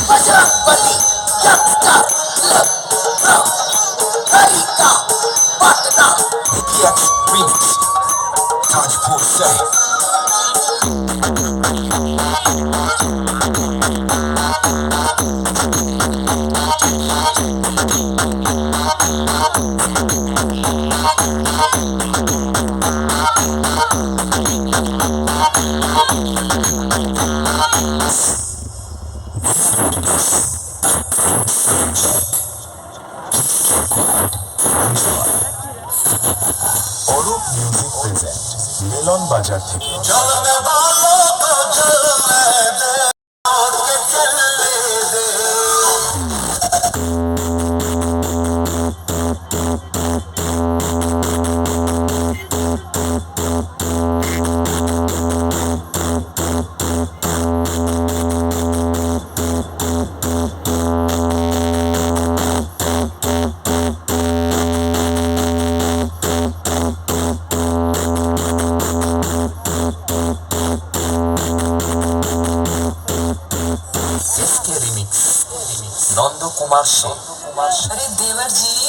Bajrangbali गंगस्टर club from तरीका Patna DX remix Tajpur से Arup music present মিলন বাজার থেকে इसके रिमिक्स नंद कुमार से। अरे देवर जी